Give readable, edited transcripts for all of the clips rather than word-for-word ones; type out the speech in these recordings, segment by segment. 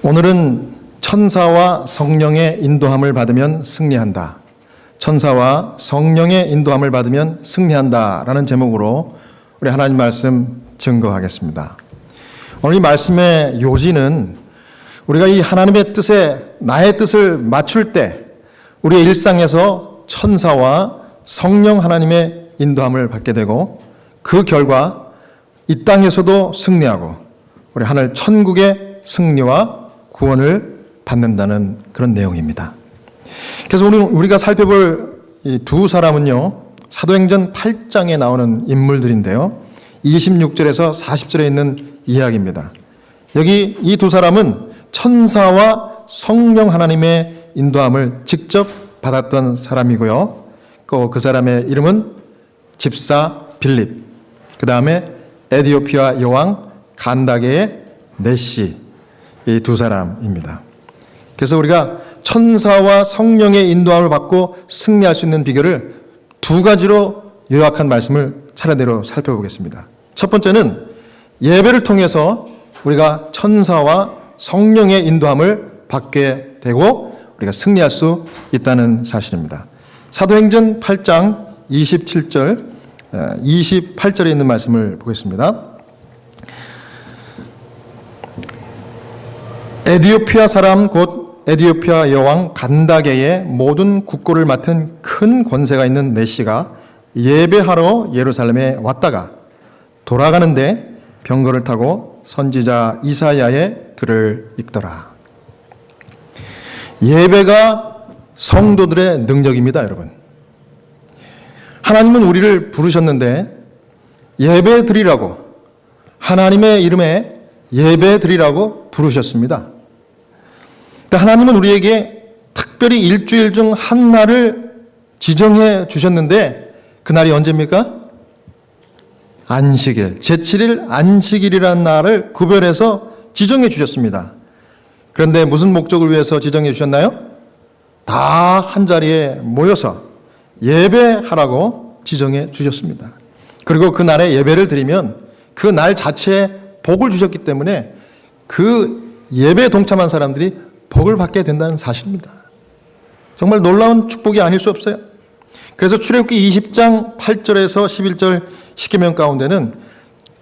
오늘은 천사와 성령의 인도함을 받으면 승리한다. 천사와 성령의 인도함을 받으면 승리한다 라는 제목으로 우리 하나님 말씀 증거하겠습니다. 오늘 이 말씀의 요지는 우리가 이 하나님의 뜻에 나의 뜻을 맞출 때 우리의 일상에서 천사와 성령 하나님의 인도함을 받게 되고 그 결과 이 땅에서도 승리하고 우리 하늘 천국의 승리와 구원을 받는다는 그런 내용입니다. 그래서 우리가 살펴볼 이 두 사람은요, 사도행전 8장에 나오는 인물들인데요, 26절에서 40절에 있는 이야기입니다. 여기 이 두 사람은 천사와 성령 하나님의 인도함을 직접 받았던 사람이고요. 그 사람의 이름은 집사 빌립, 그 다음에 에디오피아 여왕 간다게의 네시, 이 두 사람입니다. 그래서 우리가 천사와 성령의 인도함을 받고 승리할 수 있는 비결을 두 가지로 요약한 말씀을 차례대로 살펴보겠습니다. 첫 번째는 예배를 통해서 우리가 천사와 성령의 인도함을 받게 되고 우리가 승리할 수 있다는 사실입니다. 사도행전 8장 27절, 28절에 있는 말씀을 보겠습니다. 에디오피아 사람 곧 에디오피아 여왕 간다게의 모든 국고를 맡은 큰 권세가 있는 네시가 예배하러 예루살렘에 왔다가 돌아가는데 병거를 타고 선지자 이사야의 글을 읽더라. 예배가 성도들의 능력입니다, 여러분. 하나님은 우리를 부르셨는데 예배 드리라고, 하나님의 이름에 예배 드리라고 부르셨습니다. 하나님은 우리에게 특별히 일주일 중 한 날을 지정해 주셨는데 그날이 언제입니까? 안식일, 제7일 안식일이라는 날을 구별해서 지정해 주셨습니다. 그런데 무슨 목적을 위해서 지정해 주셨나요? 다 한자리에 모여서 예배하라고 지정해 주셨습니다. 그리고 그 날에 예배를 드리면 그 날 자체에 복을 주셨기 때문에 그 예배에 동참한 사람들이 복을 받게 된다는 사실입니다. 정말 놀라운 축복이 아닐 수 없어요. 그래서 출애굽기 20장 8절에서 11절 십계명 가운데는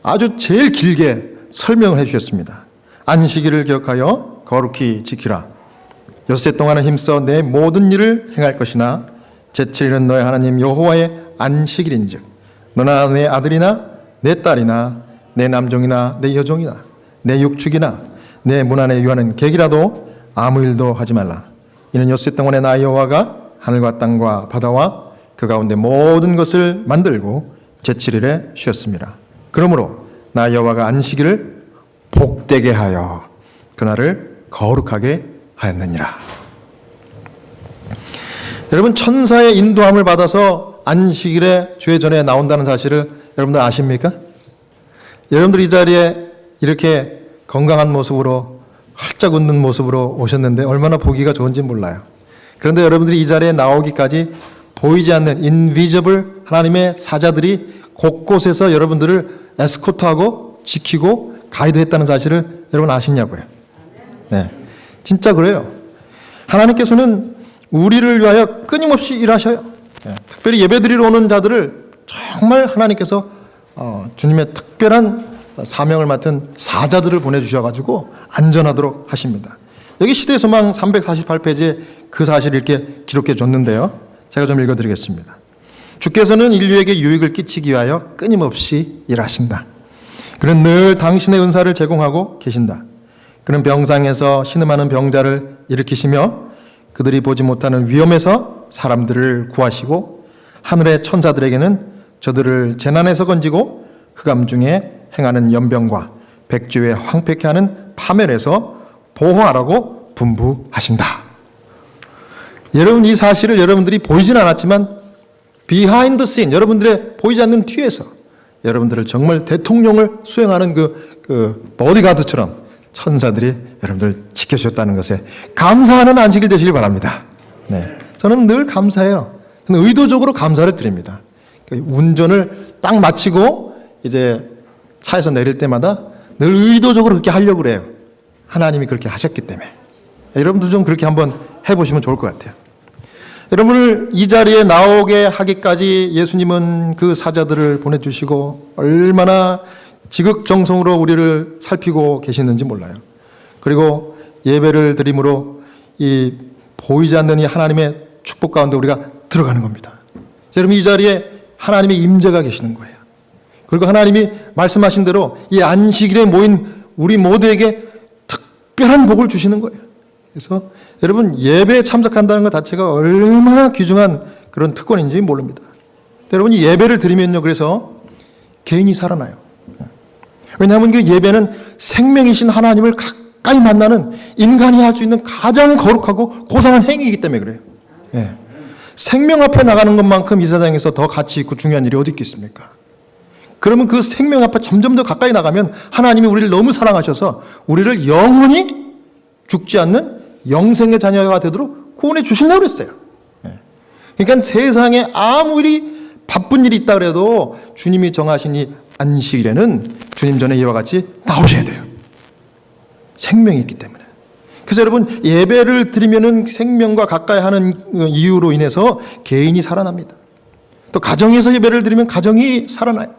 아주 제일 길게 설명을 해주셨습니다. 안식일을 기억하여 거룩히 지키라. 엿새 동안은 힘써 내 모든 일을 행할 것이나 제7일은 너의 하나님 여호와의 안식일인즉 너나 내 아들이나 내 딸이나 내 남종이나 내 여종이나 내 육축이나 내 문 안에 유하는 객이라도 아무 일도 하지 말라. 이는 엿새 동안에 나 여호와가 하늘과 땅과 바다와 그 가운데 모든 것을 만들고 제7일에 쉬었습니다. 그러므로 나 여호와가 안식일을 복되게 하여 그날을 거룩하게 하였느니라. 여러분, 천사의 인도함을 받아서 안식일에 주의 전에 나온다는 사실을 여러분들 아십니까? 여러분들 이 자리에 이렇게 건강한 모습으로 활짝 웃는 모습으로 오셨는데 얼마나 보기가 좋은지 몰라요. 그런데 여러분들이 이 자리에 나오기까지 보이지 않는 인비저블 하나님의 사자들이 곳곳에서 여러분들을 에스코트하고 지키고 가이드했다는 사실을 여러분 아시냐고요. 네, 진짜 그래요. 하나님께서는 우리를 위하여 끊임없이 일하셔요. 네, 특별히 예배드리러 오는 자들을 정말 하나님께서 주님의 특별한 사명을 맡은 사자들을 보내주셔가지고 안전하도록 하십니다. 여기 시대의 소망 348페이지에 그 사실을 이렇게 기록해 줬는데요. 제가 좀 읽어드리겠습니다. 주께서는 인류에게 유익을 끼치기 위하여 끊임없이 일하신다. 그는 늘 당신의 은사를 제공하고 계신다. 그는 병상에서 신음하는 병자를 일으키시며 그들이 보지 못하는 위험에서 사람들을 구하시고 하늘의 천사들에게는 저들을 재난에서 건지고 흑암 중에 행하는 연병과 백주에 황폐케 하는 파멸에서 보호하라고 분부하신다. 여러분, 이 사실을 여러분들이 보이진 않았지만 비하인드 씬, 여러분들의 보이지 않는 뒤에서 여러분들을 정말 대통령을 수행하는 그 보디가드처럼 천사들이 여러분들을 지켜주셨다는 것에 감사하는 안식일 되시길 바랍니다. 네, 저는 늘 감사해요. 의도적으로 감사를 드립니다. 운전을 딱 마치고 이제 차에서 내릴 때마다 늘 의도적으로 그렇게 하려고 그래요. 하나님이 그렇게 하셨기 때문에 여러분도 좀 그렇게 한번 해보시면 좋을 것 같아요. 여러분을 이 자리에 나오게 하기까지 예수님은 그 사자들을 보내주시고 얼마나 지극정성으로 우리를 살피고 계시는지 몰라요. 그리고 예배를 드림으로 이 보이지 않는 이 하나님의 축복 가운데 우리가 들어가는 겁니다. 여러분 이 자리에 하나님의 임재가 계시는 거예요. 그리고 하나님이 말씀하신 대로 이 안식일에 모인 우리 모두에게 특별한 복을 주시는 거예요. 그래서 여러분 예배에 참석한다는 것 자체가 얼마나 귀중한 그런 특권인지 모릅니다. 여러분이 예배를 드리면요, 그래서 개인이 살아나요. 왜냐하면 그 예배는 생명이신 하나님을 가까이 만나는 인간이 할 수 있는 가장 거룩하고 고상한 행위이기 때문에 그래요. 예. 생명 앞에 나가는 것만큼 이 세상에서 더 가치 있고 중요한 일이 어디 있겠습니까? 그러면 그 생명 앞에 점점 더 가까이 나가면 하나님이 우리를 너무 사랑하셔서 우리를 영원히 죽지 않는 영생의 자녀가 되도록 구원해 주신다고 그랬어요. 그러니까 세상에 아무리 바쁜 일이 있다 그래도 주님이 정하신 이 안식일에는 주님 전에 이와 같이 나오셔야 돼요. 생명이 있기 때문에. 그래서 여러분 예배를 드리면은 생명과 가까이 하는 이유로 인해서 개인이 살아납니다. 또 가정에서 예배를 드리면 가정이 살아나요.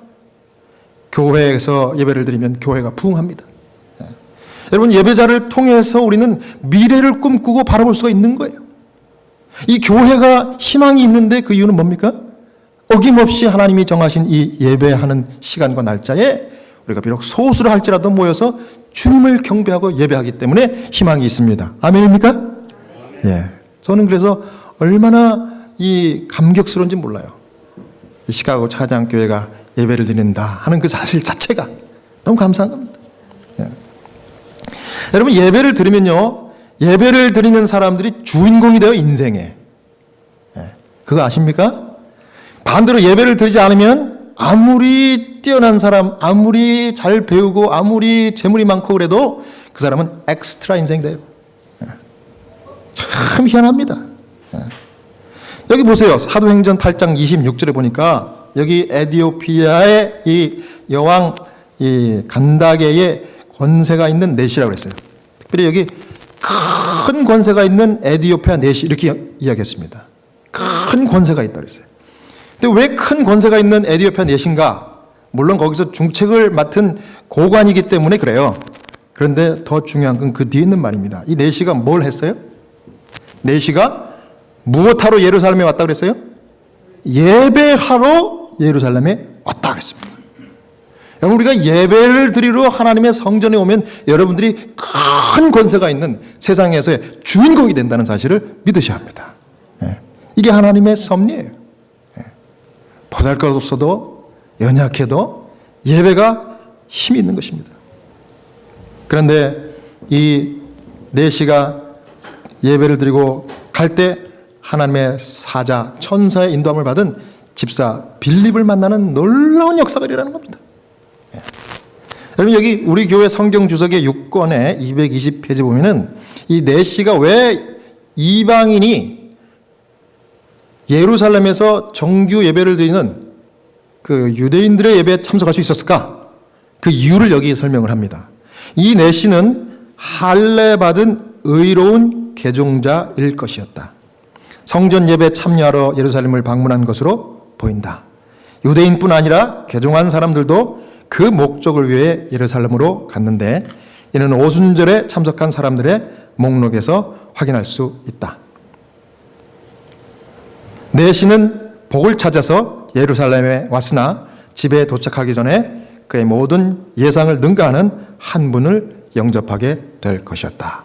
교회에서 예배를 드리면 교회가 부흥합니다. 여러분 예배자를 통해서 우리는 미래를 꿈꾸고 바라볼 수가 있는 거예요. 이 교회가 희망이 있는데 그 이유는 뭡니까? 어김없이 하나님이 정하신 이 예배하는 시간과 날짜에 우리가 비록 소수를 할지라도 모여서 주님을 경배하고 예배하기 때문에 희망이 있습니다. 아멘입니까? 예. 저는 그래서 얼마나 이 감격스러운지 몰라요. 이 시카고 차장교회가 예배를 드린다 하는 그 사실 자체가 너무 감사한 겁니다. 예. 여러분 예배를 드리면요, 예배를 드리는 사람들이 주인공이 되어 인생에. 예. 그거 아십니까? 반대로 예배를 드리지 않으면 아무리 뛰어난 사람, 아무리 잘 배우고 아무리 재물이 많고 그래도 그 사람은 엑스트라 인생이 돼요. 예. 참 희한합니다. 예. 여기 보세요. 사도행전 8장 26절에 보니까 여기 에디오피아의 이 여왕 이 간다게의 권세가 있는 넷이라고 그랬어요. 특별히 여기 큰 권세가 있는 에디오피아 넷이 이렇게 이야기했습니다. 큰 권세가 있다 그랬어요. 근데 왜 큰 권세가 있는 에디오피아 넷인가? 물론 거기서 중책을 맡은 고관이기 때문에 그래요. 그런데 더 중요한 건 그 뒤에 있는 말입니다. 이 넷이가 뭘 했어요? 넷이가 무엇하러 예루살렘에 왔다 그랬어요? 예배하러 예루살렘에 왔다 그랬습니다. 여러분 우리가 예배를 드리러 하나님의 성전에 오면 여러분들이 큰 권세가 있는 세상에서의 주인공이 된다는 사실을 믿으셔야 합니다. 이게 하나님의 섭리예요. 보잘것없어도 연약해도 예배가 힘이 있는 것입니다. 그런데 이 넷이가 예배를 드리고 갈 때 하나님의 사자, 천사의 인도함을 받은 집사 빌립을 만나는 놀라운 역사가 일어나는 겁니다. 여러분 여기 우리 교회 성경 주석의 6권에 220페이지 보면은 이 넷이가 왜 이방인이 예루살렘에서 정규 예배를 드리는 그 유대인들의 예배에 참석할 수 있었을까? 그 이유를 여기 설명을 합니다. 이 넷이는 할례 받은 의로운 개종자일 것이었다. 성전 예배에 참여하러 예루살렘을 방문한 것으로 보인다. 유대인뿐 아니라 개종한 사람들도 그 목적을 위해 예루살렘으로 갔는데 이는 오순절에 참석한 사람들의 목록에서 확인할 수 있다. 넷이는 복을 찾아서 예루살렘에 왔으나 집에 도착하기 전에 그의 모든 예상을 능가하는 한 분을 영접하게 될 것이었다.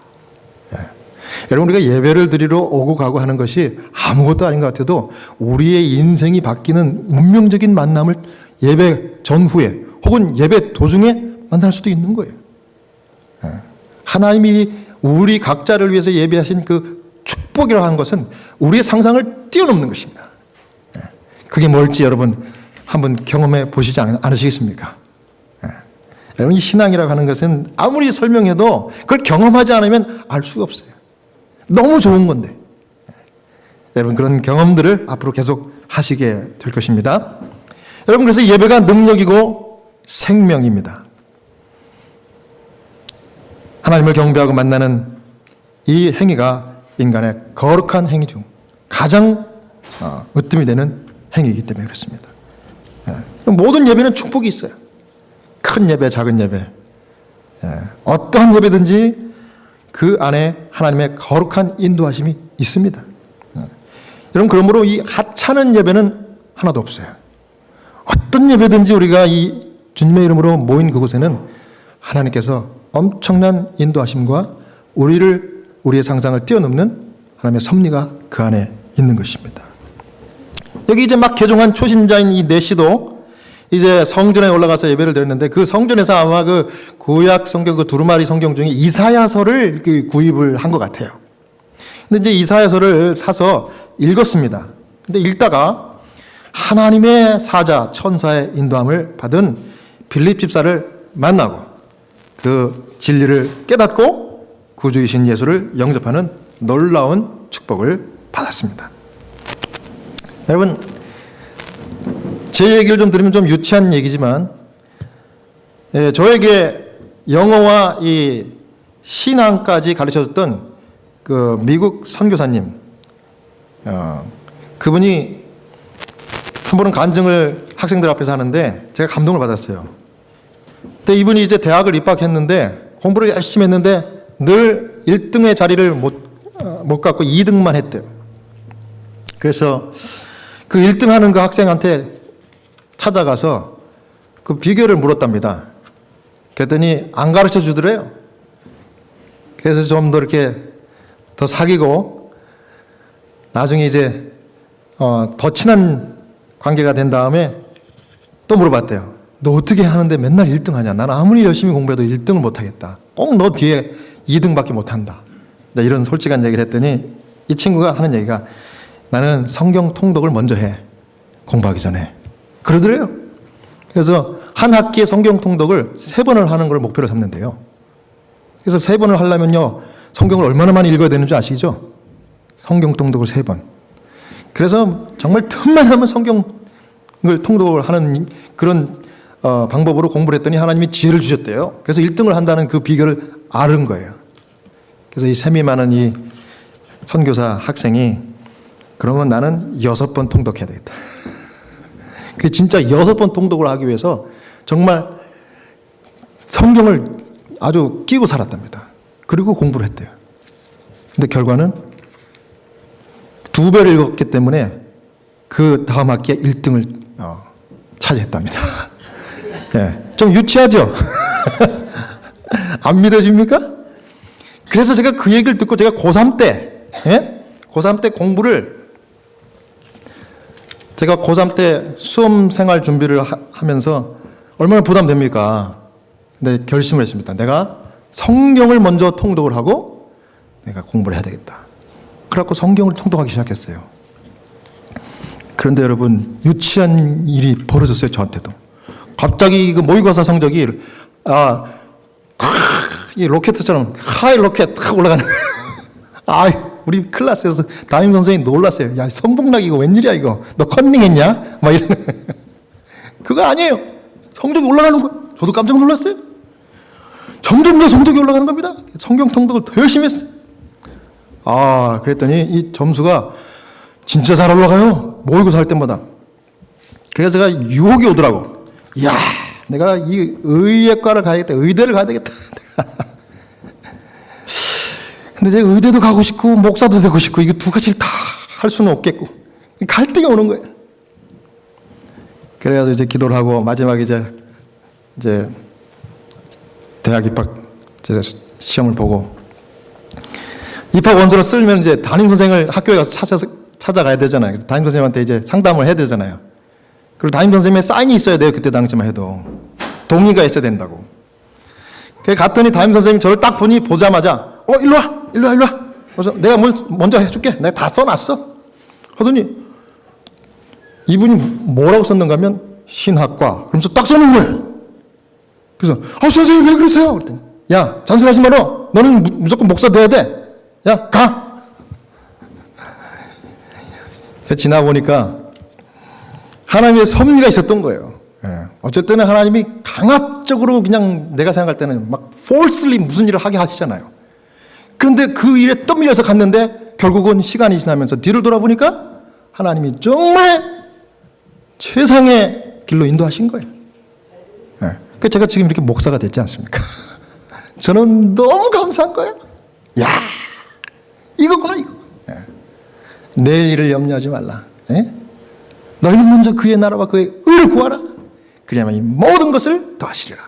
여러분 우리가 예배를 드리러 오고 가고 하는 것이 아무것도 아닌 것 같아도 우리의 인생이 바뀌는 운명적인 만남을 예배 전후에 혹은 예배 도중에 만날 수도 있는 거예요. 하나님이 우리 각자를 위해서 예배하신 그 축복이라고 하는 것은 우리의 상상을 뛰어넘는 것입니다. 그게 뭘지 여러분 한번 경험해 보시지 않으시겠습니까? 여러분 이 신앙이라고 하는 것은 아무리 설명해도 그걸 경험하지 않으면 알 수가 없어요. 너무 좋은 건데. 여러분 그런 경험들을 앞으로 계속 하시게 될 것입니다. 여러분 그래서 예배가 능력이고 생명입니다. 하나님을 경배하고 만나는 이 행위가 인간의 거룩한 행위 중 가장 으뜸이 되는 행위이기 때문에 그렇습니다. 모든 예배는 축복이 있어요. 큰 예배, 작은 예배, 어떠한 예배든지 그 안에 하나님의 거룩한 인도하심이 있습니다. 여러분, 그러므로 이 하찮은 예배는 하나도 없어요. 어떤 예배든지 우리가 이 주님의 이름으로 모인 그곳에는 하나님께서 엄청난 인도하심과 우리의 상상을 뛰어넘는 하나님의 섭리가 그 안에 있는 것입니다. 여기 이제 막 개종한 초신자인 이 내시도 이제 성전에 올라가서 예배를 드렸는데, 그 성전에서 아마 그 구약 성경, 그 두루마리 성경 중에 이사야서를 구입을 한 것 같아요. 근데 이제 이사야서를 사서 읽었습니다. 근데 읽다가 하나님의 사자, 천사의 인도함을 받은 빌립 집사를 만나고 그 진리를 깨닫고 구주이신 예수를 영접하는 놀라운 축복을 받았습니다. 여러분, 제 얘기를 좀 들으면 좀 유치한 얘기지만, 저에게 영어와 이 신앙까지 가르쳐줬던 그 미국 선교사님, 그분이 한 번은 간증을 학생들 앞에서 하는데 제가 감동을 받았어요. 근데 이분이 이제 대학을 입학했는데 공부를 열심히 했는데 늘 1등의 자리를 못 갖고 2등만 했대요. 그래서 그 1등 하는 그 학생한테 찾아가서 그 비결을 물었답니다. 그랬더니 안 가르쳐 주더래요. 그래서 좀 더 이렇게 더 사귀고 나중에 이제 더 친한 관계가 된 다음에 또 물어봤대요. 너 어떻게 하는데 맨날 1등 하냐? 나는 아무리 열심히 공부해도 1등을 못 하겠다. 꼭 너 뒤에 2등밖에 못 한다. 이런 솔직한 얘기를 했더니 이 친구가 하는 얘기가, 나는 성경 통독을 먼저 해. 공부하기 전에. 그러더래요. 그래서 한 학기에 성경 통독을 3번을 하는 걸 목표로 잡는데요. 그래서 3번을 하려면요, 성경을 얼마나 많이 읽어야 되는 줄 아시죠? 성경 통독을 3번. 그래서 정말 틈만 하면 성경을 통독을 하는 그런 방법으로 공부를 했더니 하나님이 지혜를 주셨대요. 그래서 1등을 한다는 그 비결을 아는 거예요. 그래서 이 셈이 많은 이 선교사 학생이, 그러면 나는 6번 통독해야 되겠다. 그 진짜 6번 통독을 하기 위해서 정말 성경을 아주 끼고 살았답니다. 그리고 공부를 했대요. 근데 결과는 2배를 읽었기 때문에 그 다음 학기에 1등을 차지했답니다. 네, 좀 유치하죠? 안 믿어집니까? 그래서 제가 그 얘기를 듣고 제가 고3 때, 고3 때 공부를, 제가 고3 때 수험 생활 준비를 하면서 얼마나 부담됩니까? 근데 결심을 했습니다. 내가 성경을 먼저 통독을 하고 내가 공부를 해야 되겠다. 그래갖고 성경을 통독하기 시작했어요. 그런데 여러분, 유치한 일이 벌어졌어요, 저한테도. 갑자기 그 모의고사 성적이 이 로켓처럼 하이 로켓 탁 올라가는 거예요. 우리 클래스에서 담임 선생님이 놀랐어요. 야, 성복락 이거 웬일이야 이거. 너 컨닝했냐? 막 이러는 거예요. 그거 아니에요. 성적이 올라가는 거예요. 저도 깜짝 놀랐어요. 점점 더 성적이 올라가는 겁니다. 성경 통독을 더 열심히 했어요. 그랬더니 이 점수가 진짜 잘 올라가요. 모의고사 할 때마다. 그래서 제가 유혹이 오더라고. 이야, 내가 이 의예과를 가야겠다. 의대를 가야 되겠다. 근데 제가 의대도 가고 싶고 목사도 되고 싶고 이거 두 가지를 다 할 수는 없겠고 갈등이 오는 거예요. 그래가지고 이제 기도를 하고 마지막에 이제 대학 입학 시험을 보고 입학 원서를 쓰면 이제 담임 선생을 학교에 가서 찾아가야 되잖아요. 담임 선생님한테 이제 상담을 해야 되잖아요. 그리고 담임 선생님의 사인이 있어야 돼요. 그때 당시만 해도 동의가 있어야 된다고. 그래서 갔더니 담임 선생님이 저를 딱 보자마자 일로 와. 그래서 내가 먼저 해줄게. 내가 다 써놨어. 하더니 이분이 뭐라고 썼는가 하면 신학과. 그러면서 딱 써놓은 거예요. 그래서 선생님 왜 그러세요? 그랬더니 야, 잔소리하지 마라. 너는 무조건 목사 돼야 돼. 야, 가. 지나보니까 하나님의 섭리가 있었던 거예요. 어쩔 때는 하나님이 강압적으로 그냥 내가 생각할 때는 막 falsely 무슨 일을 하게 하시잖아요. 그런데 그 일에 떠밀려서 갔는데 결국은 시간이 지나면서 뒤를 돌아보니까 하나님이 정말 최상의 길로 인도하신 거예요. 그러니까 제가 지금 이렇게 목사가 됐지 않습니까? 저는 너무 감사한 거예요. 야, 이거구나 이거. 내일 일을 염려하지 말라. 너희는 먼저 그의 나라와 그의 의를 구하라. 그리하면 이 모든 것을 더하시리라.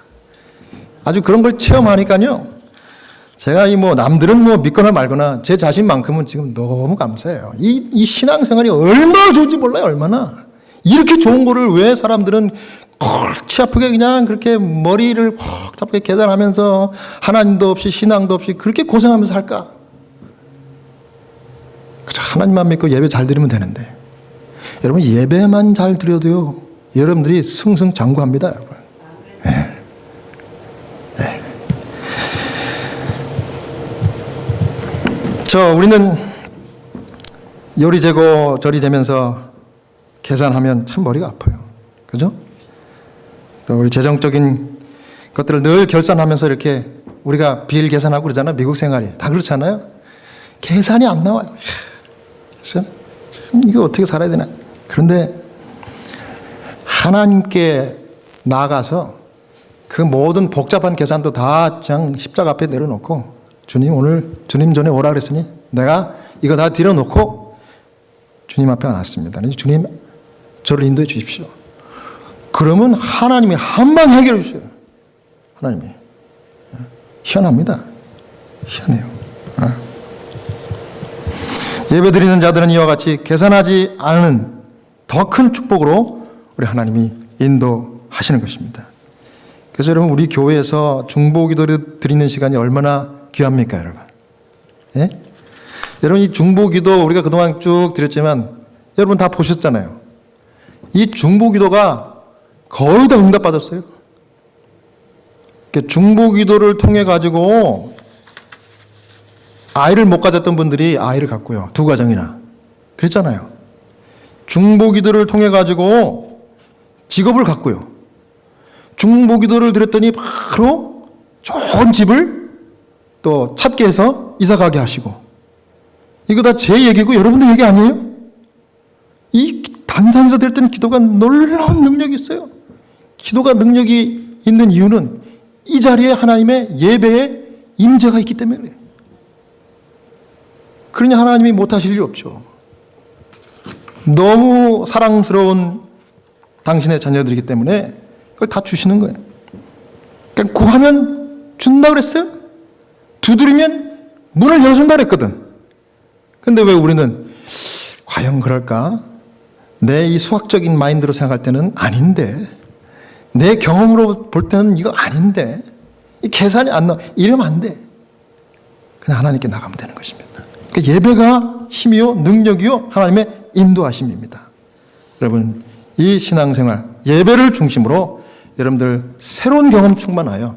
아주 그런 걸 체험하니까요. 제가 남들은 믿거나 말거나 제 자신만큼은 지금 너무 감사해요. 이 신앙생활이 얼마나 좋은지 몰라요, 얼마나. 이렇게 좋은 거를 왜 사람들은 골치 아프게 그냥 그렇게 머리를 복잡하게 계산하면서 하나님도 없이 신앙도 없이 그렇게 고생하면서 할까? 그저 하나님만 믿고 예배 잘 드리면 되는데. 여러분, 예배만 잘 드려도요, 여러분들이 승승장구합니다, 여러분. 우리는 요리 재고 저리 재면서 계산하면 참 머리가 아파요. 그죠? 또 우리 재정적인 것들을 늘 결산하면서 이렇게 우리가 비일 계산하고 그러잖아요. 미국 생활이. 다 그렇잖아요. 계산이 안 나와요. 그래서 참 이거 어떻게 살아야 되나. 그런데 하나님께 나아가서 그 모든 복잡한 계산도 다 그냥 십자가 앞에 내려놓고 주님 오늘 주님 전에 오라 그랬으니 내가 이거 다 들여놓고 주님 앞에 왔습니다. 주님 저를 인도해 주십시오. 그러면 하나님이 한방 해결해 주세요. 하나님이. 희한합니다. 희한해요. 예배 드리는 자들은 이와 같이 계산하지 않은 더 큰 축복으로 우리 하나님이 인도하시는 것입니다. 그래서 여러분, 우리 교회에서 중보기도를 드리는 시간이 얼마나 귀합니까, 여러분? 예? 여러분, 이 중보기도 우리가 그동안 쭉 드렸지만 여러분 다 보셨잖아요. 이 중보기도가 거의 다 응답받았어요. 중보기도를 통해 가지고 아이를 못 가졌던 분들이 아이를 갖고요. 2가정이나. 그랬잖아요. 중보기도를 통해 가지고 직업을 갖고요. 중보기도를 드렸더니 바로 좋은 집을 또 찾게 해서 이사 가게 하시고. 이거 다 제 얘기고 여러분들 얘기 아니에요? 이 단상에서 드렸던 기도가 놀라운 능력이 있어요. 기도가 능력이 있는 이유는 이 자리에 하나님의 예배에 임재가 있기 때문에 그래요. 그러니 하나님이 못하실 일이 없죠. 너무 사랑스러운 당신의 자녀들이기 때문에 그걸 다 주시는 거예요. 그러니까 구하면 준다 그랬어요. 두드리면 문을 열어준다 그랬거든. 근데 왜 우리는 과연 그럴까? 내 이 수학적인 마인드로 생각할 때는 아닌데, 내 경험으로 볼 때는 이거 아닌데, 이 계산이 안 나와. 이러면 안 돼. 그냥 하나님께 나가면 되는 것입니다. 그러니까 예배가 힘이요, 능력이요, 하나님의 인도하심입니다. 여러분, 이 신앙생활, 예배를 중심으로 여러분들 새로운 경험 충만하여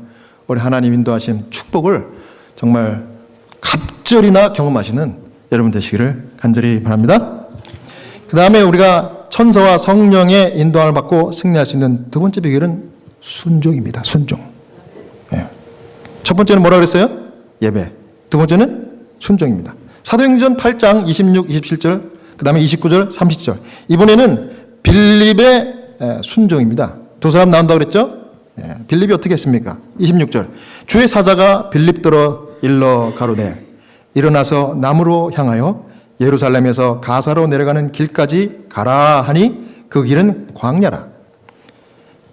우리 하나님 인도하신 축복을 정말 갑절이나 경험하시는 여러분 되시기를 간절히 바랍니다. 그 다음에 우리가 천사와 성령의 인도함을 받고 승리할 수 있는 두 번째 비결은 순종입니다. 순종. 예. 첫 번째는 뭐라 그랬어요? 예배. 두 번째는 순종입니다. 사도행전 8장 26, 27절, 그 다음에 29절, 30절. 이번에는 빌립의 순종입니다. 두 사람 나온다고 그랬죠? 예. 빌립이 어떻게 했습니까? 26절. 주의 사자가 빌립더러 일러 가로되 일어나서 남으로 향하여 예루살렘에서 가사로 내려가는 길까지 가라 하니 그 길은 광야라.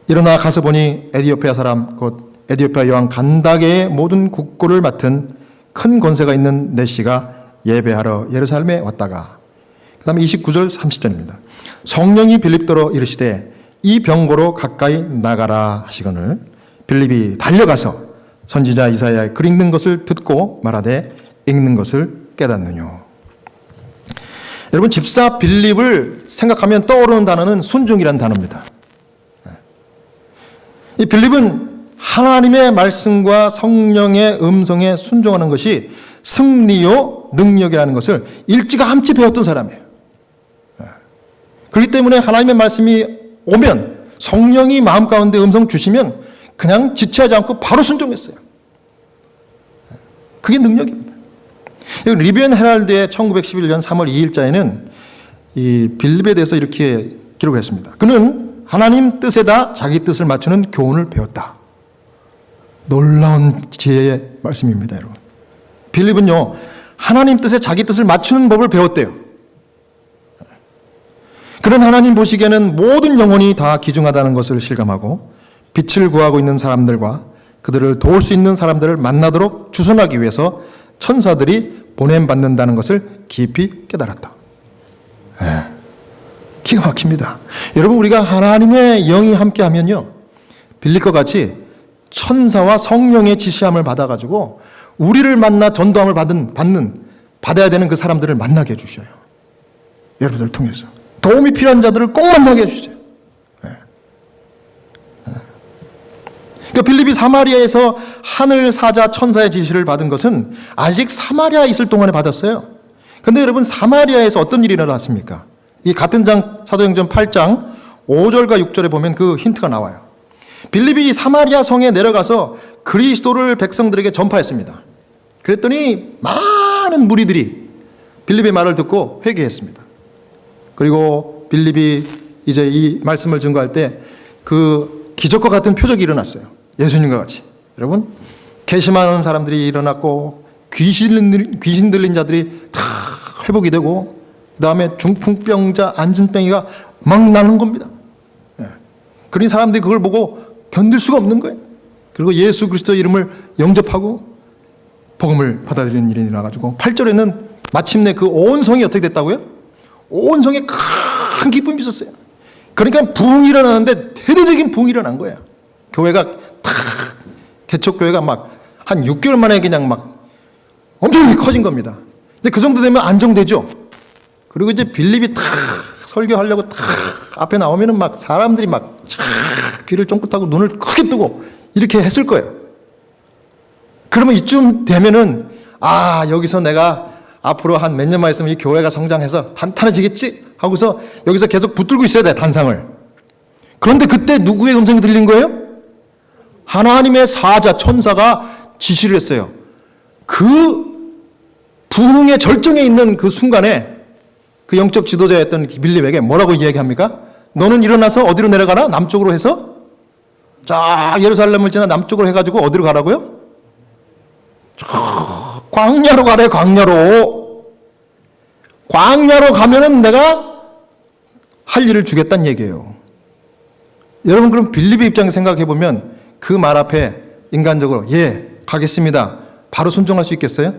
일어나 가서 보니 에디오피아 사람 곧 에디오피아 여왕 간다게의 모든 국고를 맡은 큰 권세가 있는 내시가 예배하러 예루살렘에 왔다가, 그 다음에 29절 30절입니다. 성령이 빌립더러 이르시되 이 병고로 가까이 나가라 하시거늘 빌립이 달려가서 선지자 이사야의 글 읽는 것을 듣고 말하되 읽는 것을 깨닫느뇨. 여러분, 집사 빌립을 생각하면 떠오르는 단어는 순종이라는 단어입니다. 이 빌립은 하나님의 말씀과 성령의 음성에 순종하는 것이 승리요 능력이라는 것을 일찌감치 배웠던 사람이에요. 그렇기 때문에 하나님의 말씀이 오면 성령이 마음 가운데 음성 주시면 그냥 지체하지 않고 바로 순종했어요. 그게 능력입니다. 리비언 헤럴드의 1911년 3월 2일자에는 이 빌립에 대해서 이렇게 기록했습니다. 그는 하나님 뜻에다 자기 뜻을 맞추는 교훈을 배웠다. 놀라운 지혜의 말씀입니다, 여러분. 빌립은요, 하나님 뜻에 자기 뜻을 맞추는 법을 배웠대요. 그는 하나님 보시기에는 모든 영혼이 다 귀중하다는 것을 실감하고 빛을 구하고 있는 사람들과 그들을 도울 수 있는 사람들을 만나도록 주선하기 위해서 천사들이 보냄받는다는 것을 깊이 깨달았다. 기가 막힙니다. 여러분, 우리가 하나님의 영이 함께하면요, 빌립과 같이 천사와 성령의 지시함을 받아가지고 우리를 만나 전도함을 받아야 되는 그 사람들을 만나게 해주셔요. 여러분들을 통해서 도움이 필요한 자들을 꼭 만나게 해주세요. 그러니까 빌립이 사마리아에서 하늘 사자 천사의 지시를 받은 것은 아직 사마리아에 있을 동안에 받았어요. 그런데 여러분, 사마리아에서 어떤 일이 일어났습니까? 이 같은 장 사도행전 8장 5절과 6절에 보면 그 힌트가 나와요. 빌립이 사마리아 성에 내려가서 그리스도를 백성들에게 전파했습니다. 그랬더니 많은 무리들이 빌립의 말을 듣고 회개했습니다. 그리고 빌립이 이제 이 말씀을 증거할 때 그 기적과 같은 표적이 일어났어요. 예수님과 같이. 여러분, 괘씸하는 사람들이 일어났고 귀신 들린 자들이 다 회복이 되고 그 다음에 중풍병자, 안진병이가 막 나는 겁니다. 그런 사람들이 그걸 보고 견딜 수가 없는 거예요. 그리고 예수 그리스도 이름을 영접하고 복음을 받아들이는 일이 일어나가지고 8절에는 마침내 그 온 성이 어떻게 됐다고요? 온 성에 큰 기쁨이 있었어요. 그러니까 부흥이 일어나는데 대대적인 부흥이 일어난 거예요. 교회가 탁 개척교회가 막 한 6개월 만에 그냥 막 엄청 커진 겁니다. 근데 그 정도 되면 안정되죠. 그리고 이제 빌립이 탁 설교하려고 탁 앞에 나오면은 막 사람들이 막 귀를 쫑긋하고 눈을 크게 뜨고 이렇게 했을 거예요. 그러면 이쯤 되면은 여기서 내가 앞으로 한 몇 년만 있으면 이 교회가 성장해서 탄탄해지겠지 하고서 여기서 계속 붙들고 있어야 돼, 단상을. 그런데 그때 누구의 음성이 들린 거예요? 하나님의 사자, 천사가 지시를 했어요. 그 부흥의 절정에 있는 그 순간에 그 영적 지도자였던 빌립에게 뭐라고 이야기합니까? 너는 일어나서 어디로 내려가라? 남쪽으로 해서 자, 예루살렘을 지나 남쪽으로 해가지고 어디로 가라고요? 광야로 가래. 광야로 가면은 내가 할 일을 주겠다는 얘기예요. 여러분, 그럼 빌립의 입장에서 생각해 보면 그 말 앞에 인간적으로 가겠습니다, 바로 순종할 수 있겠어요?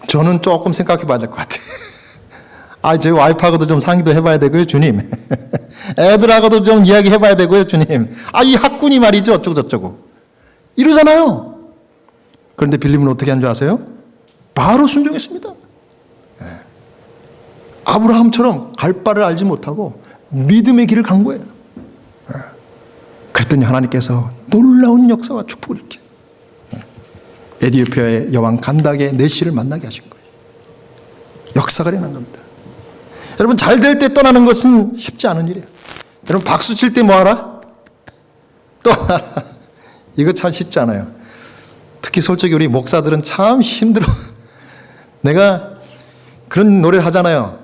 저는 조금 생각해 봐야 될 것 같아요. 제 와이프하고도 좀 상의도 해봐야 되고요, 주님. 애들하고도 좀 이야기 해봐야 되고요, 주님. 이 학군이 말이죠, 어쩌고 저쩌고 이러잖아요. 그런데 빌립은 어떻게 한 줄 아세요? 바로 순종했습니다. 아브라함처럼 갈 바를 알지 못하고 믿음의 길을 간 거예요. 그랬더니 하나님께서 놀라운 역사와 축복을 이렇게 에티오피아의 여왕 간닥의 내시를 만나게 하신 거예요. 역사가 일어난 겁니다. 여러분, 잘 될 때 떠나는 것은 쉽지 않은 일이에요. 여러분, 박수 칠 때 뭐 하라? 떠나라. 이거 참 쉽지 않아요. 특히 솔직히 우리 목사들은 참 힘들어. 내가 그런 노래를 하잖아요.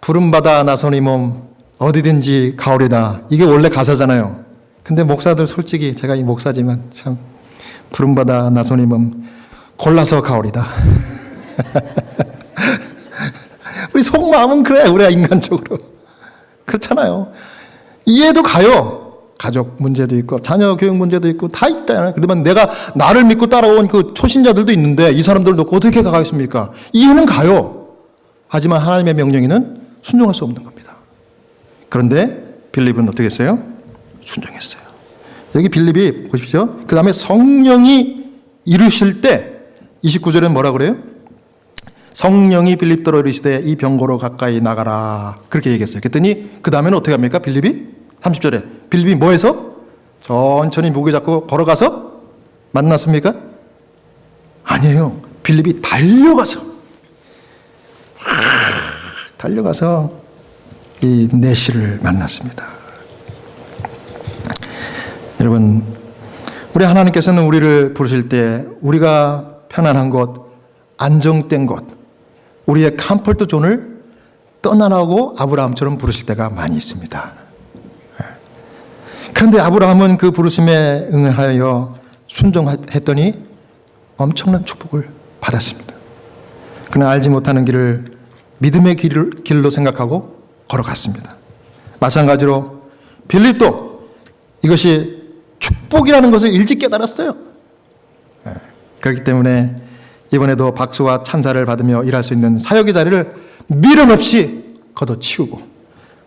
부름받아 나선 이 몸 어디든지 가오리다. 이게 원래 가사잖아요. 근데 목사들 솔직히 제가 이 목사지만 참 부름받아 나선 이 몸 골라서 가오리다. 우리 속마음은 그래. 우리가 인간적으로 그렇잖아요. 이해도 가요. 가족 문제도 있고 자녀 교육 문제도 있고 다 있잖아요. 그러면 내가 나를 믿고 따라온 그 초신자들도 있는데 이 사람들 놓고 어떻게 가겠습니까? 이해는 가요. 하지만 하나님의 명령에는 순종할 수 없는 겁니다. 그런데 빌립은 어떻게 했어요? 순종했어요. 여기 빌립이 보십시오. 그 다음에 성령이 이루실 때 29절에는 뭐라 그래요? 성령이 빌립더러 이르시되 이 병고로 가까이 나가라. 그렇게 얘기했어요. 그랬더니 그 다음에는 어떻게 합니까? 빌립이 30절에 빌립이 뭐해서? 천천히 무게 잡고 걸어가서 만났습니까? 아니에요. 빌립이 달려가서 이 내시를 만났습니다. 여러분, 우리 하나님께서는 우리를 부르실 때 우리가 편안한 곳, 안정된 곳, 우리의 컴포트 존을 떠나라고 아브라함처럼 부르실 때가 많이 있습니다. 그런데 아브라함은 그 부르심에 응하여 순종했더니 엄청난 축복을 받았습니다. 그는 알지 못하는 길을 믿음의 길로 생각하고 걸어갔습니다. 마찬가지로 빌립도 이것이 축복이라는 것을 일찍 깨달았어요. 그렇기 때문에 이번에도 박수와 찬사를 받으며 일할 수 있는 사역의 자리를 미련 없이 걷어치우고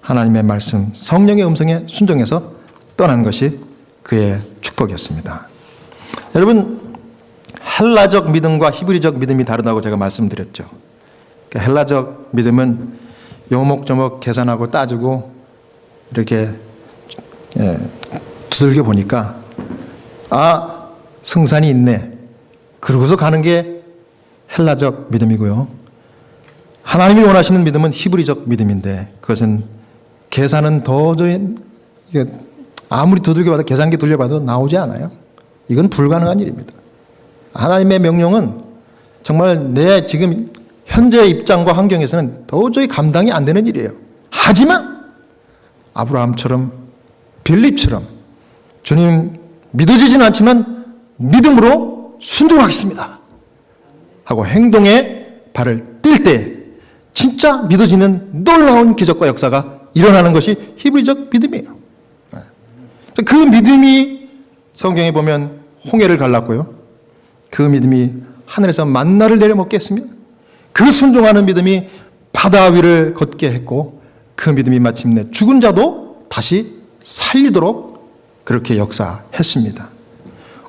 하나님의 말씀, 성령의 음성에 순종해서 떠나는 것이 그의 축복이었습니다. 여러분, 헬라적 믿음과 히브리적 믿음이 다르다고 제가 말씀드렸죠. 헬라적 믿음은 요목조목 계산하고 따지고 이렇게 두들겨 보니까 승산이 있네. 그러고서 가는 게 헬라적 믿음이고요. 하나님이 원하시는 믿음은 히브리적 믿음인데 그것은 계산은 도저히 아무리 두들겨봐도 계산기 돌려봐도 나오지 않아요. 이건 불가능한 일입니다. 하나님의 명령은 정말 내 지금 현재 입장과 환경에서는 도저히 감당이 안 되는 일이에요. 하지만 아브라함처럼 빌립처럼 주님 믿어지진 않지만 믿음으로 순종하겠습니다 하고 행동에 발을 띨 때 진짜 믿어지는 놀라운 기적과 역사가 일어나는 것이 히브리적 믿음이에요. 그 믿음이 성경에 보면 홍해를 갈랐고요. 그 믿음이 하늘에서 만나를 내려 먹게 했으며 그 순종하는 믿음이 바다 위를 걷게 했고 그 믿음이 마침내 죽은 자도 다시 살리도록 그렇게 역사했습니다.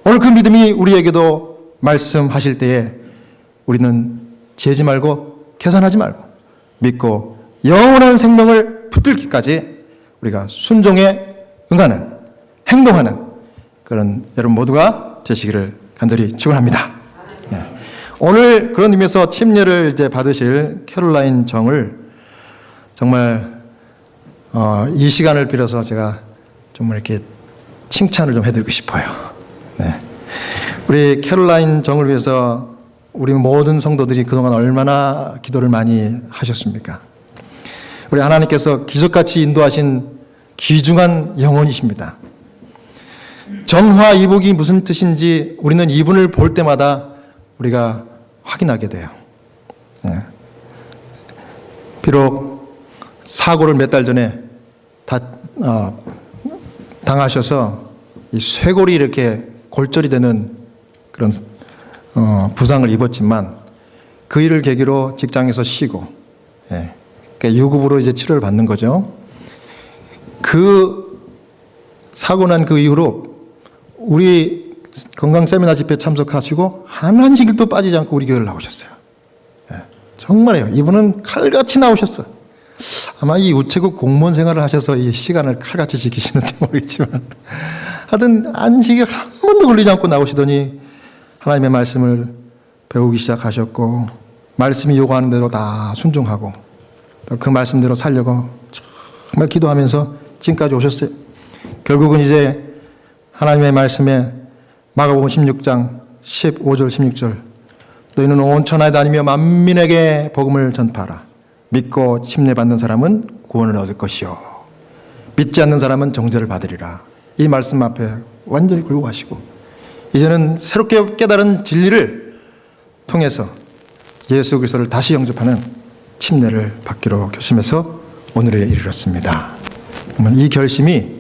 오늘 그 믿음이 우리에게도 말씀하실 때에 우리는 재지 말고 계산하지 말고 믿고 영원한 생명을 붙들기까지 우리가 순종에 응하는 행동하는 그런 여러분 모두가 되시기를 간절히 축원합니다. 오늘 그런 의미에서 침례를 이제 받으실 캐롤라인 정을 정말 이 시간을 빌어서 제가 정말 이렇게 칭찬을 좀 해드리고 싶어요. 네. 우리 캐롤라인 정을 위해서 우리 모든 성도들이 그동안 얼마나 기도를 많이 하셨습니까? 우리 하나님께서 기적같이 인도하신 귀중한 영혼이십니다. 전화이복이 무슨 뜻인지 우리는 이분을 볼 때마다 우리가 확인하게 돼요. 비록 사고를 몇 달 전에 당하셔서 이 쇄골이 이렇게 골절이 되는 그런 부상을 입었지만 그 일을 계기로 직장에서 쉬고 그러니까 유급으로 이제 치료를 받는 거죠. 그 사고 난 그 이후로 우리 건강 세미나 집회 참석하시고 한 한식일도 빠지지 않고 우리 교회를 나오셨어요. 정말이에요. 이분은 칼같이 나오셨어요. 아마 이 우체국 공무원 생활을 하셔서 이 시간을 칼같이 지키시는지 모르겠지만 하여튼 안식일 한 번도 걸리지 않고 나오시더니 하나님의 말씀을 배우기 시작하셨고 말씀이 요구하는 대로 다 순종하고 그 말씀대로 살려고 정말 기도하면서 지금까지 오셨어요. 결국은 이제 하나님의 말씀에 마가복음 16장 15절 16절 너희는 온 천하에 다니며 만민에게 복음을 전파하라. 믿고 침례받는 사람은 구원을 얻을 것이요 믿지 않는 사람은 정죄를 받으리라. 이 말씀 앞에 완전히 굴복하시고 이제는 새롭게 깨달은 진리를 통해서 예수 그리스도를 다시 영접하는 침례를 받기로 결심해서 오늘에 이르렀습니다. 이 결심이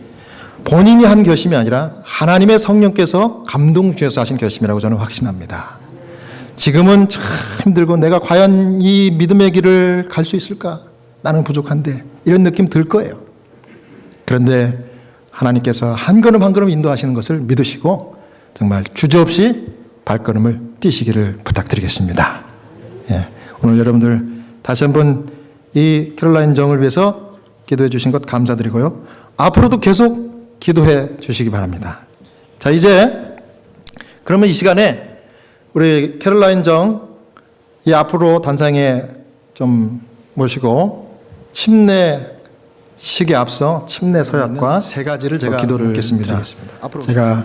본인이 한 결심이 아니라 하나님의 성령께서 감동 주셔서 하신 결심이라고 저는 확신합니다. 지금은 참 힘들고 내가 과연 이 믿음의 길을 갈 수 있을까? 나는 부족한데 이런 느낌 들 거예요. 그런데 하나님께서 한 걸음 한 걸음 인도하시는 것을 믿으시고 정말 주저없이 발걸음을 뛰시기를 부탁드리겠습니다. 오늘 여러분들 다시 한번 이 캐롤라인 정을 위해서 기도해 주신 것 감사드리고요. 앞으로도 계속 기도해 주시기 바랍니다. 자, 이제 그러면 이 시간에 우리 캐롤라인 정 이 앞으로 단상에 좀 모시고 침례 식에 앞서 침례 서약과 세 가지를 제가 기도를 묻겠습니다. 제가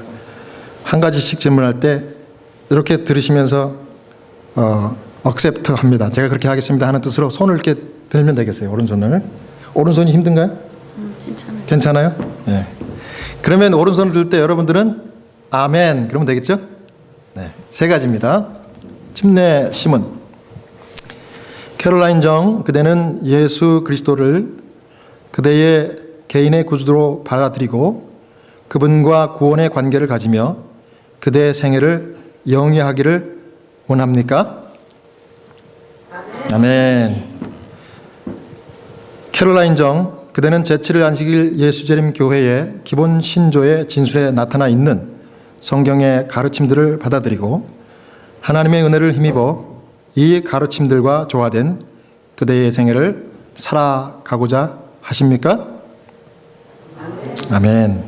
한 가지씩 질문할 때 이렇게 들으시면서 accept 합니다. 제가 그렇게 하겠습니다 하는 뜻으로 손을 이렇게 들면 되겠어요. 오른손을. 오른손이 힘든가요? 괜찮아요. 괜찮아요? 네. 그러면 오른손을 들 때 여러분들은 아멘 그러면 되겠죠? 네. 세 가지입니다. 침례 심은 캐롤라인 정 그대는 예수 그리스도를 그대의 개인의 구주로 받아들이고 그분과 구원의 관계를 가지며 그대의 생애를 영위하기를 원합니까? 아멘. 캐롤라인 정 그대는 제7일 안식일 예수재림 교회의 기본 신조의 진술에 나타나 있는 성경의 가르침들을 받아들이고 하나님의 은혜를 힘입어 이 가르침들과 조화된 그대의 생애를 살아가고자 하십니까? 아멘.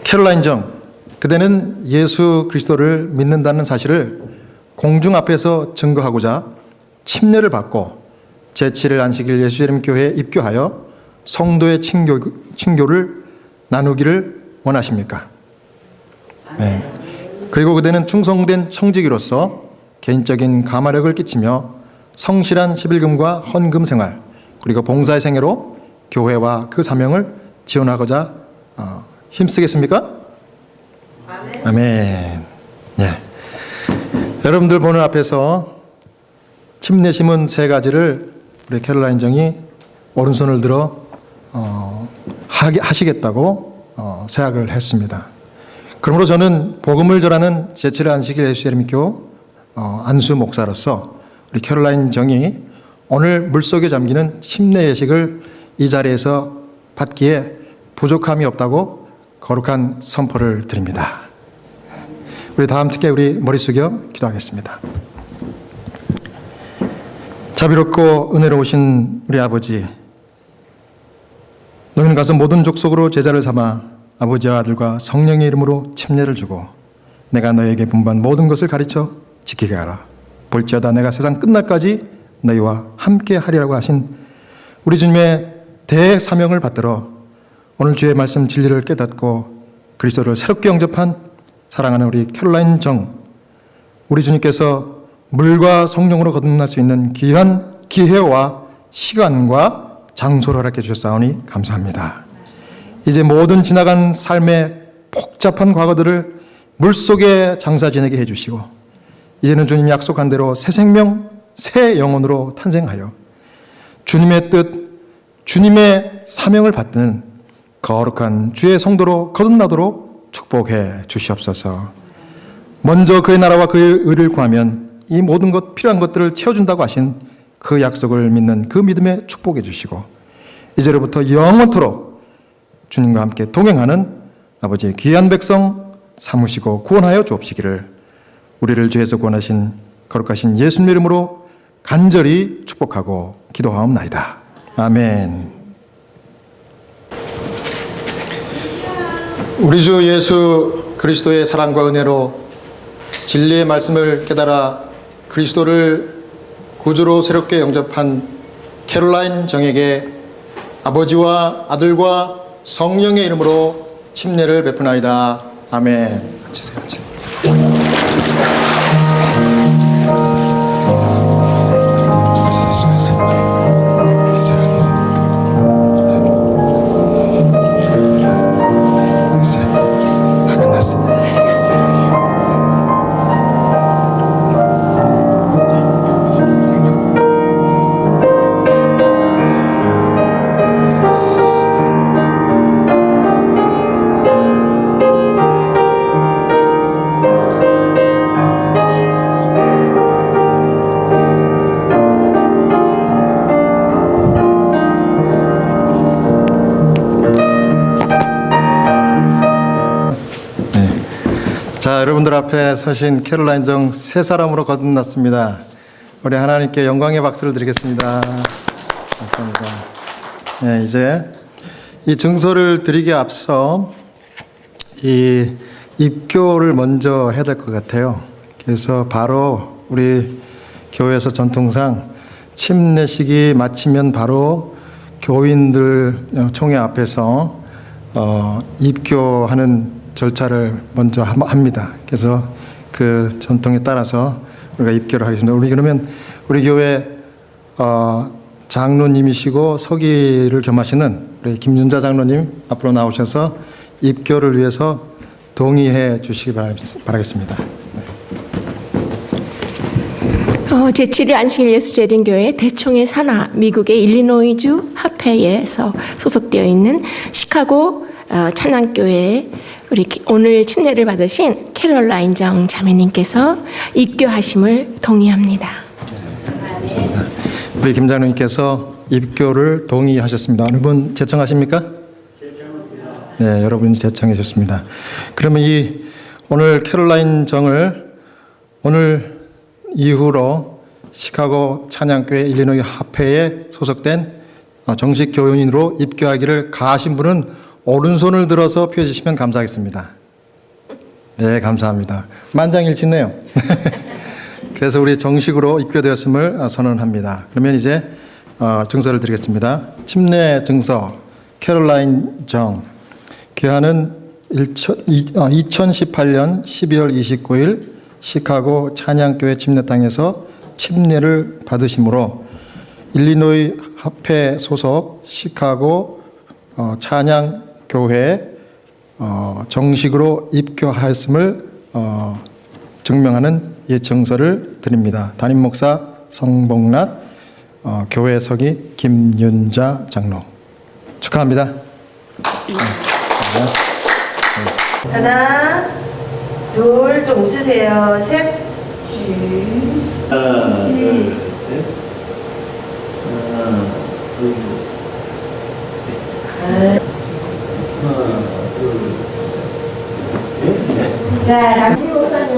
캐롤라인 정 그대는 예수 그리스도를 믿는다는 사실을 공중 앞에서 증거하고자 침례를 받고 제7일 안식일 예수재림 교회에 입교하여 성도의 친교를 나누기를 원하십니까? 네. 그리고 그대는 충성된 청지기로서 개인적인 가마력을 끼치며 성실한 11금과 헌금 생활 그리고 봉사의 생애로 교회와 그 사명을 지원하고자 힘쓰겠습니까? 아멘. 네. 여러분들 보는 앞에서 침례 심은 세 가지를 우리 캐롤라인 정이 오른손을 들어 하시겠다고 서약을 했습니다. 그러므로 저는 복음을 전하는 제7일 안식일 예수재림교 안수 목사로서 우리 캐롤라인 정이 오늘 물속에 잠기는 침례 예식을 이 자리에서 받기에 부족함이 없다고 거룩한 선포를 드립니다. 우리 다 함께 우리 머리 숙여 기도하겠습니다. 자비롭고 은혜로우신 우리 아버지, 너희는 가서 모든 족속으로 제자를 삼아 아버지와 아들과 성령의 이름으로 침례를 주고 내가 너에게 분부한 모든 것을 가르쳐 지키게 하라. 볼지어다 내가 세상 끝날까지 너희와 함께 하리라고 하신 우리 주님의 대사명을 받들어 오늘 주의 말씀 진리를 깨닫고 그리스도를 새롭게 영접한 사랑하는 우리 캐롤라인 정, 우리 주님께서 물과 성령으로 거듭날 수 있는 귀한 기회와 시간과 장소를 허락해 주셨사오니 감사합니다. 이제 모든 지나간 삶의 복잡한 과거들을 물속에 장사 지내게 해주시고 이제는 주님 약속한 대로 새 생명, 새 영혼으로 탄생하여 주님의 뜻, 주님의 사명을 받드는 거룩한 주의 성도로 거듭나도록 축복해 주시옵소서. 먼저 그의 나라와 그의 의를 구하면 이 모든 것 필요한 것들을 채워준다고 하신 그 약속을 믿는 그 믿음에 축복해 주시고 이제로부터 영원토록 주님과 함께 동행하는 아버지의 귀한 백성 삼으시고 구원하여 주옵시기를 우리를 죄에서 구원하신 거룩하신 예수님 이름으로 간절히 축복하고 기도하옵나이다. 아멘. 우리 주 예수 그리스도의 사랑과 은혜로 진리의 말씀을 깨달아 그리스도를 구주로 새롭게 영접한 캐롤라인 정에게 아버지와 아들과 성령의 이름으로 침례를 베푸나이다. 아멘. 앉으세요. 자, 여러분들 앞에 서신 캐롤라인 정 세 사람으로 거듭났습니다. 우리 하나님께 영광의 박수를 드리겠습니다. 감사합니다. 네, 이제 이 증서를 드리기에 앞서 이 입교를 먼저 해야 될 것 같아요. 그래서 바로 우리 교회에서 전통상 침례식이 마치면 바로 교인들 총회 앞에서 입교하는 절차를 먼저 합니다. 그래서 그 전통에 따라서 우리가 입교를 하겠습니다. 우리 그러면 우리 교회 장로님이시고 서기를 겸하시는 우리 김윤자 장로님 앞으로 나오셔서 입교를 위해서 동의해 주시기 바라겠습니다. 제7일 안식일 예수재림교회 대총회 산하 미국의 일리노이주 합회에서 소속되어 있는 시카고 찬양교회에 우리 오늘 침례를 받으신 캐롤라인 정 자매님께서 입교하심을 동의합니다. 우리 김 장로님께서 입교를 동의하셨습니다. 어느 분 제청하십니까? 네, 여러분이 제청해 주셨습니다. 그러면 오늘 캐롤라인 정을 오늘 이후로 시카고 찬양교회 일리노이 합회에 소속된 정식 교인으로 입교하기를 가하신 분은 오른손을 들어서 펴 주시면 감사하겠습니다. 네, 감사합니다. 만장일치네요. 그래서 우리 정식으로 입교되었음을 선언합니다. 그러면 이제 증서를 드리겠습니다. 침례 증서 캐롤라인 정 귀하는 2018년 12월 29일 시카고 찬양교회 침례당에서 침례를 받으심으로 일리노이 합회 소속 시카고 찬양교회에 정식으로 입교하였음을 증명하는 예증서를 드립니다. 담임 목사 성봉락, 교회 서기 김윤자 장로 축하합니다. 하나, 둘, 좀 웃으세요. 셋. 하나, 둘, 셋. 하나, 둘, 셋. 하나, 둘, 셋. 자, 남신 목사님.